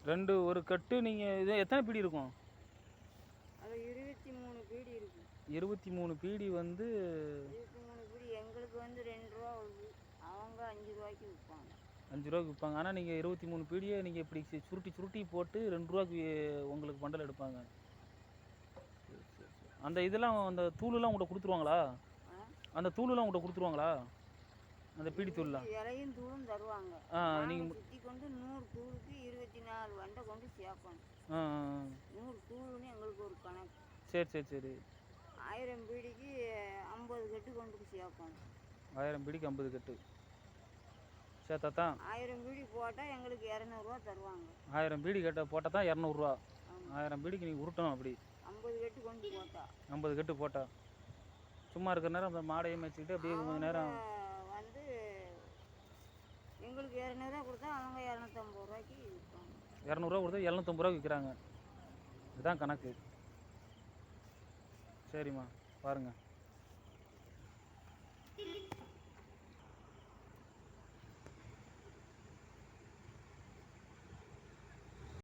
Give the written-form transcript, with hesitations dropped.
2 ஒரு கட்டு நீங்கள் இது எத்தனை பீடி இருக்கும்? அது 23 பீடி இருக்கு. 23 பீடி வந்து 23 பீடி எங்களுக்கு வந்து 2 ரூபா வருது. அவங்க 5 ரூபாய்க்கு விற்பாங்க. 5 ரூபாய்க்கு விற்பாங்க. ஆனால் நீங்கள் 23 பீடியை நீங்கள் இப்படி சுருட்டி போட்டு 2 ரூபாய்க்கு உங்களுக்கு பண்டல் எடுப்பாங்க. அந்த இதெல்லாம் அந்த தூளுலாம் உங்கள்கிட்ட கொடுத்துருவாங்களா? அந்த தூளுலாம் உங்கள்கிட்ட கொடுத்துருவாங்களா? அந்த பீடி தூள்லாம் இலையும் தூளும் தருவாங்க. நீங்கள் சுற்றி கொண்டு 100 தூளுக்கு 24 வண்டை கொண்டு சேர்க்கணும். 100 தூளுன்னு எங்களுக்கு ஒரு கணக்கு. சரி 1000 பீடிக்கு 50 கட்டு கொண்டு சேர்க்கணும். 1000 பீடிக்கு 50 கட்டு சேர்த்தா தான் 1000 பீடி போட்டால் எங்களுக்கு 200 தருவாங்க. 1000 பீடி போட்டால் தான் 200. 1000 பீடிக்கு நீங்கள் உருட்டணும். அப்படி 50 கட்டு கொண்டு போட்டா 50 கட்டு போட்டால் சும்மா இருக்கிற நேரம் அந்த மாடையை மேய்ச்சிக்கிட்டு அப்படியே கொஞ்சம் நேரம் வந்து எங்களுக்கு 200 கொடுத்தா அவங்க 250 ரூபாய்க்கு விற்பாங்க. 200 கொடுத்தா 750 ரூபாய்க்கு விற்கிறாங்க. இதுதான் கணக்கு. சரிம்மா பாருங்கள்.